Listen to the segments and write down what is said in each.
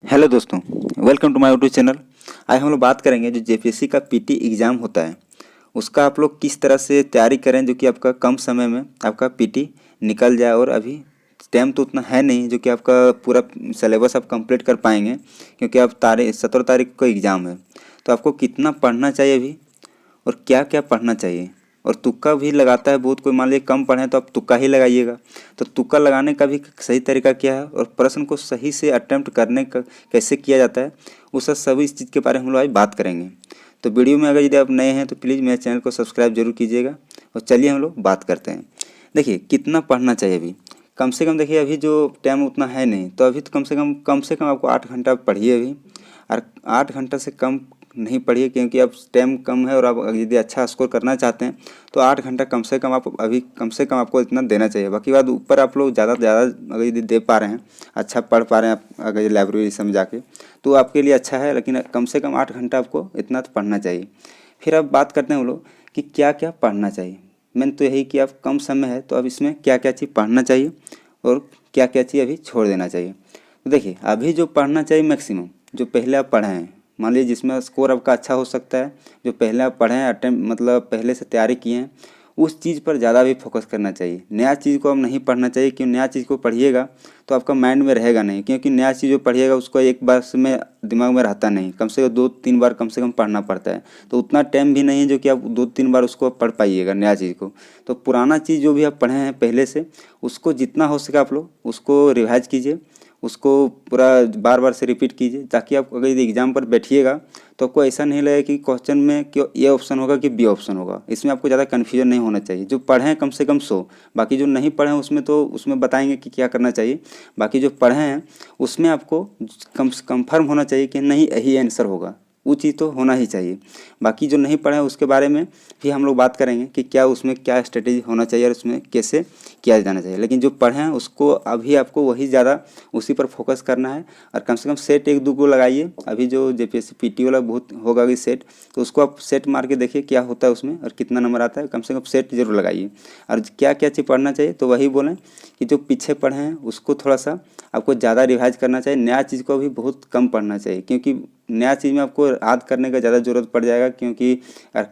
Hello दोस्तों, welcome to my YouTube channel. आज हम लोग बात करेंगे जो जेपीएससी का पीटी एग्ज़ाम होता है उसका आप लोग किस तरह से तैयारी करें जो कि आपका कम समय में आपका पीटी निकल जाए। और अभी टाइम तो उतना है नहीं जो कि आपका पूरा सिलेबस आप कंप्लीट कर पाएंगे, क्योंकि अब 17 तारीख को एग्ज़ाम है। तो आपको कितना पढ़ना चाहिए अभी और क्या क्या पढ़ना चाहिए। और तुक्का भी लगाता है बहुत कोई, मान लीजिए कम पढ़ें तो आप तुक्का ही लगाइएगा। तो तुक्का लगाने का भी सही तरीका क्या है और प्रश्न को सही से अटेम्प्ट करने का कैसे किया जाता है, उस सभी इस चीज़ के बारे में हम लोग आज बात करेंगे। तो वीडियो में अगर यदि आप नए हैं तो प्लीज़ मेरे चैनल को सब्सक्राइब जरूर कीजिएगा। और चलिए हम लोग बात करते हैं। देखिए कितना पढ़ना चाहिए अभी, कम से कम देखिए अभी जो टाइम उतना है नहीं, तो अभी तो कम से कम आपको 8 घंटा पढ़िए अभी। और 8 घंटा से कम नहीं पढ़िए, क्योंकि अब टाइम कम है और आप यदि अच्छा स्कोर करना चाहते हैं तो 8 घंटा कम से कम आप अभी कम से कम आपको इतना देना चाहिए। बाकी बात ऊपर आप लोग ज़्यादा से ज़्यादा अगर यदि दे पा रहे हैं, अच्छा पढ़ पा रहे हैं आप अगर लाइब्रेरी से जाके, तो आपके लिए अच्छा है। लेकिन कम से कम 8 घंटा आपको इतना तो पढ़ना चाहिए। फिर अब बात करते हैं हम लोग कि क्या क्या पढ़ना चाहिए। मैंने तो यही कि आप कम समय है तो अब इसमें क्या क्या चीज़ पढ़ना चाहिए और क्या क्या चीज़ अभी छोड़ देना चाहिए। तो देखिए अभी जो पढ़ना चाहिए मैक्सिमम जो पहले आप पढ़े हैं, मान लीजिए जिसमें स्कोर आपका अच्छा हो सकता है, जो पहले आप पढ़े हैं अटेम्प्ट मतलब पहले से तैयारी किए हैं, उस चीज़ पर ज़्यादा भी फोकस करना चाहिए। नया चीज़ को अब नहीं पढ़ना चाहिए, क्योंकि नया चीज़ को पढ़िएगा तो आपका माइंड में रहेगा नहीं, क्योंकि नया चीज़ जो पढ़िएगा उसको एक बार से में दिमाग में रहता नहीं, कम से कम 2-3 बार कम से कम पढ़ना पड़ता है। तो उतना टाइम भी नहीं है जो कि आप 2-3 बार उसको पढ़ पाइएगा नया चीज़ को। तो पुराना चीज़ जो भी आप पढ़े हैं पहले से, उसको जितना हो सके आप लोग उसको रिवाइज कीजिए, उसको पूरा बार बार से रिपीट कीजिए, ताकि आप अगर एग्ज़ाम पर बैठिएगा तो आपको ऐसा नहीं लगे कि क्वेश्चन में कि ए ऑप्शन होगा कि बी ऑप्शन होगा। इसमें आपको ज़्यादा कन्फ्यूजन नहीं होना चाहिए। जो पढ़े हैं कम से कम 100, बाकी जो नहीं पढ़े हैं उसमें तो उसमें बताएंगे कि क्या करना चाहिए। बाकी जो पढ़े हैं उसमें आपको कंफर्म होना चाहिए कि नहीं यही आंसर होगा, वो चीज़ तो होना ही चाहिए। बाकी जो नहीं पढ़े हैं उसके बारे में भी हम लोग बात करेंगे कि क्या उसमें क्या स्ट्रेटेजी होना चाहिए और उसमें कैसे किया जाना चाहिए। लेकिन जो पढ़े हैं उसको अभी आपको वही ज़्यादा उसी पर फोकस करना है। और कम से कम सेट 1-2 को लगाइए। अभी जो जेपीएससी पीटी वाला बहुत होगा कि सेट, तो उसको आप सेट मार के देखिए क्या होता है उसमें और कितना नंबर आता है। कम से कम सेट जरूर लगाइए। और क्या क्या चीज़ पढ़ना चाहिए तो वही बोलें कि जो पीछे पढ़े हैं उसको थोड़ा सा आपको ज़्यादा रिवाइज करना चाहिए। नया चीज़ को भी बहुत कम पढ़ना चाहिए, क्योंकि नया चीज़ में आपको याद करने का ज़्यादा ज़रूरत पड़ जाएगा, क्योंकि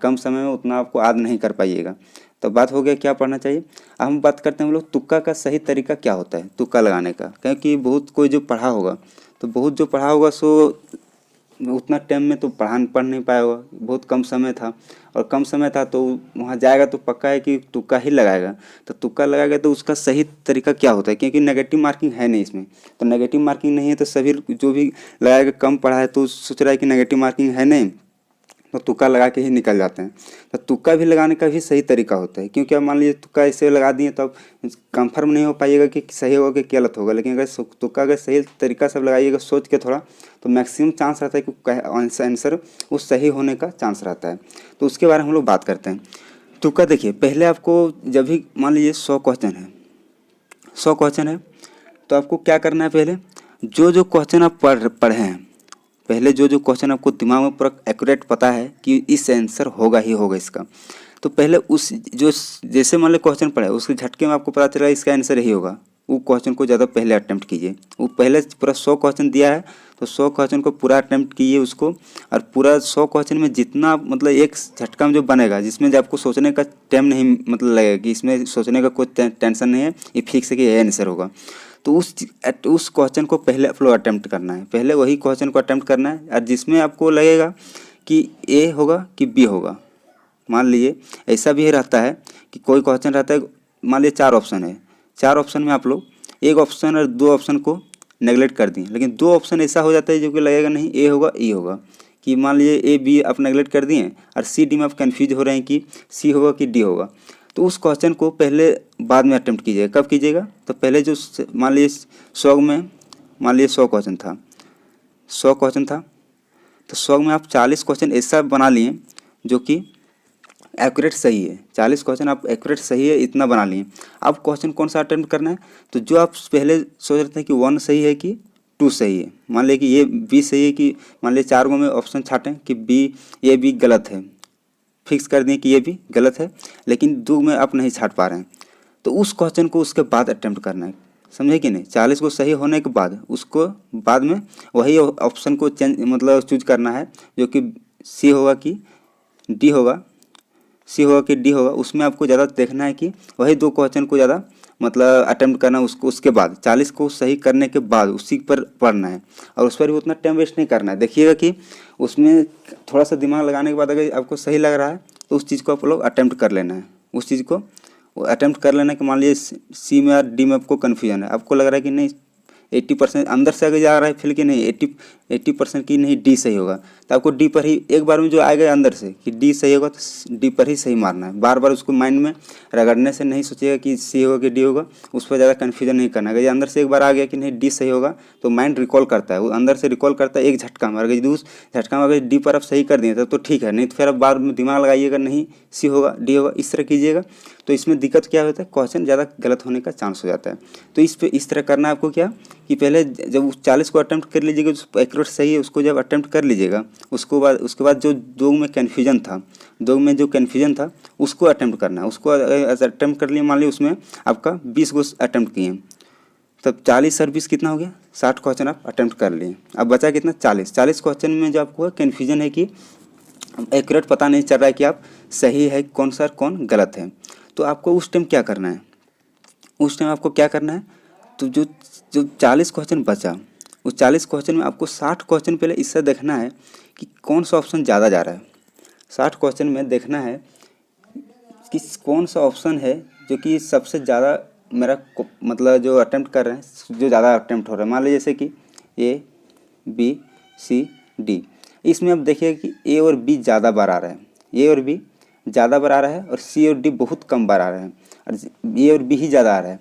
कम समय में उतना आपको याद नहीं कर पाइएगा। तो बात हो गया क्या पढ़ना चाहिए। अब हम बात करते हैं हम लोग तुक्का का सही तरीका क्या होता है तुक्का लगाने का। क्योंकि बहुत कोई जो पढ़ा होगा, तो बहुत जो पढ़ा होगा सो उतना टाइम में तो पढ़ नहीं पाया होगा, बहुत कम समय था। और कम समय था तो वहाँ जाएगा तो पक्का है कि तुक्का ही लगाएगा। तो तुक्का लगाएगा तो उसका सही तरीका क्या होता है, क्योंकि नेगेटिव मार्किंग है नहीं इसमें। तो नेगेटिव मार्किंग नहीं है तो सभी जो भी लगाएगा कम पढ़ा है तो सोच रहा है कि नेगेटिव मार्किंग है नहीं, तो तुक्का लगा के ही निकल जाते हैं। तो तुक्का भी लगाने का भी सही तरीका होता है, क्योंकि अब मान लीजिए तुक्का ऐसे लगा दिए तो अब कंफर्म नहीं हो पाइएगा कि सही होगा कि गलत होगा। लेकिन अगर तुक्का अगर सही तरीका से लगाइएगा सोच के थोड़ा, तो मैक्सिमम चांस रहता है कि आंसर वो सही होने का चांस रहता है। तो उसके बारे में हम लोग बात करते हैं। तुक्का देखिए पहले आपको जब भी मान लीजिए 100 क्वेश्चन है तो आपको क्या करना है, पहले जो क्वेश्चन आप पढ़े हैं, पहले जो क्वेश्चन आपको दिमाग में पूरा एक्यूरेट पता है कि इस आंसर होगा ही होगा इसका, तो पहले उस जो जैसे मान लो क्वेश्चन पढ़े उसके झटके में आपको पता चला इसका आंसर यही होगा, वो क्वेश्चन को ज़्यादा पहले अटेम्प्ट कीजिए। वो पहले पूरा 100 क्वेश्चन दिया है तो 100 क्वेश्चन को पूरा अटेम्प्ट कीजिए उसको। और पूरा 100 क्वेश्चन में जितना मतलब एक झटका में जो बनेगा, जिसमें जो आपको सोचने का टाइम नहीं मतलब लगेगा कि इसमें सोचने का कोई टेंशन नहीं है, ये फिक्स है कि यही आंसर होगा, तो उस क्वेश्चन को पहले आप लोग अटेम्प्ट करना है। पहले वही क्वेश्चन को अटेम्प्ट करना है। और जिसमें आपको लगेगा कि ए होगा कि बी होगा, मान लीजिए ऐसा भी रहता है कि कोई क्वेश्चन रहता है, मान लीजिए 4 ऑप्शन है, 4 ऑप्शन में आप लोग एक ऑप्शन और 2 ऑप्शन को नेगलेक्ट कर दिए, लेकिन 2 ऑप्शन ऐसा हो जाता है जो कि लगेगा नहीं ए होगा ई होगा, कि मान लीजिए ए बी आप नेगलेक्ट कर दिए और सी डी में आप कन्फ्यूज हो रहे हैं कि सी होगा कि डी होगा। तो उस क्वेश्चन को पहले बाद में अटेम्प्ट कीजिएगा। कब कीजिएगा, तो पहले जो मान लीजिए 100 में मान लीजिए 100 क्वेश्चन था, 100 क्वेश्चन था तो 100 में आप 40 क्वेश्चन ऐसा बना लिए जो कि एक्यूरेट सही है। 40 क्वेश्चन आप एक्यूरेट सही है इतना बना लिए। अब क्वेश्चन कौन सा अटेम्प्ट करना है, तो जो आप पहले सोच रहे थे कि 1 सही है कि 2 सही है, मान लिया कि ये बी सही है कि मान लीजिए 4 में ऑप्शन छाटें कि बी ये बी गलत है, फिक्स कर दें कि ये भी गलत है, लेकिन 2 में आप नहीं छाट पा रहे हैं, तो उस क्वेश्चन को उसके बाद अटेम्प्ट करना है। समझे कि नहीं। 40 को सही होने के बाद उसको बाद में वही ऑप्शन को चेंज मतलब चूज करना है, जो कि सी होगा कि डी होगा, सी होगा कि डी होगा। उसमें आपको ज़्यादा देखना है कि वही 2 क्वेश्चन को ज़्यादा मतलब अटेम्प्ट करना उसको, उसके बाद 40 को सही करने के बाद उसी पर पढ़ना है और उस पर भी उतना टाइम वेस्ट नहीं करना है। देखिएगा कि उसमें थोड़ा सा दिमाग लगाने के बाद अगर आपको सही लग रहा है तो उस चीज़ को आप लोग अटेम्प्ट कर लेना है, उस चीज़ को अटेम्प्ट कर लेना कि मान लीजिए सी में और डी में आपको कन्फ्यूजन है, आपको लग रहा है कि नहीं 80% अंदर से अगर जा रहा है फिर कि नहीं 80% की नहीं डी सही होगा, तो आपको डी पर ही एक बार में जो आएगा अंदर से कि डी सही होगा तो डी पर ही सही मारना है। बार बार उसको माइंड में रगड़ने से नहीं सोचिएगा कि सी होगा कि डी होगा, उस पर ज़्यादा कन्फ्यूजन नहीं करना। अगर ये अंदर से एक बार आ गया कि नहीं डी सही होगा तो माइंड रिकॉल करता है, वो अंदर से रिकॉल करता है एक झटका में। अगर उस झटका में अगर डी पर आप सही कर दिए तो ठीक है, नहीं तो फिर आप बार में दिमाग लगाइएगा नहीं सी होगा डी होगा, इस तरह कीजिएगा। तो इसमें दिक्कत क्या होता है, क्वेश्चन ज़्यादा गलत होने का चांस हो जाता है। तो इस तरह करना है आपको क्या कि पहले जब 40 को अटेम्प्ट कर लीजिएगा, जो एक्यूरेट सही है उसको जब अटेम्प्ट कर लीजिएगा, उसके बाद जो 2 में कन्फ्यूजन था, 2 में जो कन्फ्यूजन था उसको अटेम्प्ट करना है। उसको अटेम्प्ट कर लिए, मान लीजिए उसमें आपका 20 को अटेम्प्ट किए, तब 40 और 20 कितना हो गया, 60 क्वेश्चन आप अटेम्प्ट कर लिए। अब बचा कितना 40 क्वेश्चन में जो आपको कन्फ्यूजन है कि एक्यूरेट पता नहीं चल रहा है कि आप सही है कौन सा कौन गलत है, तो आपको उस टाइम क्या करना है, उस टाइम आपको क्या करना है, तो जो 40 क्वेश्चन बचा उस 40 क्वेश्चन में आपको 60 क्वेश्चन पहले इससे देखना है कि कौन सा ऑप्शन ज़्यादा जा रहा है। 60 क्वेश्चन में देखना है कि कौन सा ऑप्शन है जो कि सबसे ज़्यादा मेरा मतलब जो अटेम्प्ट कर रहे हैं जो ज़्यादा अटेम्प्ट हो रहा है। मान लीजिए जैसे कि ए बी सी डी, इसमें अब देखिए कि ए और बी ज़्यादा बार आ रहा है, ए और बी ज़्यादा बार आ रहा है और सी और डी बहुत कम बार आ रहा है और ए और बी ही ज़्यादा आ रहा है।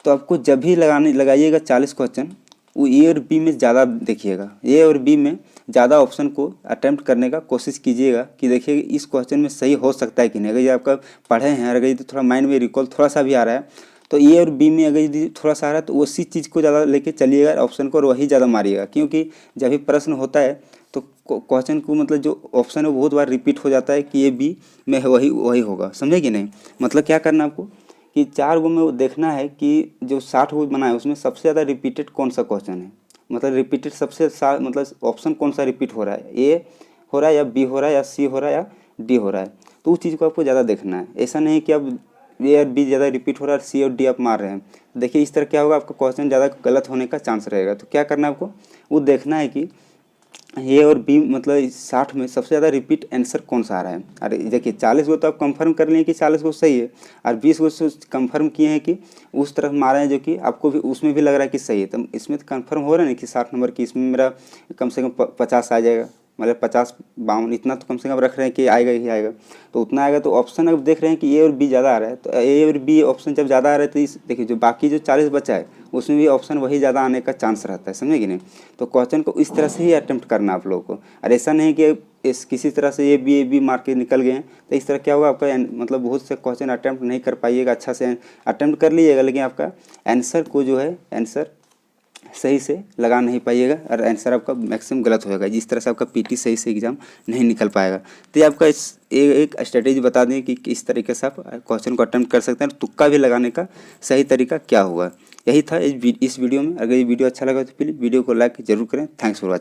तो आपको जब भी लगाइएगा 40 क्वेश्चन, वो ए और बी में ज़्यादा देखिएगा, ए और बी में ज़्यादा ऑप्शन को अटेम्प्ट करने का कोशिश कीजिएगा कि देखिए इस क्वेश्चन में सही हो सकता है कि नहीं। अगर ये आपका पढ़े हैं, अगर यदि थोड़ा माइंड में रिकॉल थोड़ा सा भी आ रहा है तो ए और बी में अगर यदि थोड़ा सा आ रहा है तो उसी चीज़ को ज़्यादा लेके चलिएगा ऑप्शन को और वही ज़्यादा मारिएगा। क्योंकि जब भी प्रश्न होता है तो क्वेश्चन को मतलब जो ऑप्शन है वो बहुत बार रिपीट हो जाता है कि ये बी में वही होगा, समझे कि नहीं। मतलब क्या करना आपको कि 4 गो में वो देखना है कि जो 60 गो बना है उसमें सबसे ज़्यादा रिपीटेड कौन सा क्वेश्चन है, मतलब रिपीटेड सबसे मतलब ऑप्शन कौन सा रिपीट हो रहा है, ए हो रहा है या बी हो रहा है या सी हो रहा है या डी हो रहा है। तो उस चीज़ को आपको ज़्यादा देखना है। ऐसा नहीं कि अब ए और बी ज़्यादा रिपीट हो रहा है और सी और डी आप मार रहे हैं, देखिए इस तरह क्या होगा, आपका क्वेश्चन ज़्यादा गलत होने का चांस रहेगा। तो क्या करना है आपको, वो देखना है कि ए और बी मतलब 60 में सबसे ज़्यादा रिपीट आंसर कौन सा आ रहा है। अरे देखिए 40 को तो आप कंफर्म कर लिए कि 40 को सही है और 20 को कंफर्म किए हैं कि उस तरफ मारे हैं जो कि आपको भी उसमें भी लग रहा है कि सही है। तो इसमें तो कंफर्म हो रहा है ना कि 60 नंबर की इसमें मेरा कम से कम 50 आ जाएगा, मतलब 50-52 इतना तो कम से कम रख रहे हैं कि आएगा ही आएगा। तो उतना आएगा तो ऑप्शन अब देख रहे हैं कि ए और बी ज़्यादा आ रहा है, तो ए और बी ऑप्शन जब ज़्यादा आ रहा है तो इस देखिए जो बाकी जो 40 बचा है उसमें भी ऑप्शन वही ज़्यादा आने का चांस रहता है, समझे कि नहीं। तो क्वेश्चन को इस तरह से ही अटेम्प्ट करना आप लोगों को, और ऐसा नहीं कि इस किसी तरह से ए बी मार के निकल गए हैं तो इस तरह क्या होगा आपका मतलब बहुत से क्वेश्चन अटेम्प्ट नहीं कर पाइएगा। अच्छा से अटेम्प्ट कर लीजिएगा लेकिन आपका आंसर को जो है आंसर सही से लगा नहीं पाइएगा और आंसर आपका मैक्सिमम गलत हो जाएगा। जिस तरह से आपका पीटी सही से एग्जाम नहीं निकल पाएगा। तो ये आपका एक स्ट्रेटेजी बता दें कि किस तरीके से आप क्वेश्चन को अटेम्प्ट कर सकते हैं, तुक्का भी लगाने का सही तरीका क्या होगा। यही था इस वीडियो में। अगर ये वीडियो अच्छा लगा तो प्लीज़ वीडियो को लाइक जरूर करें। Thanks for watching.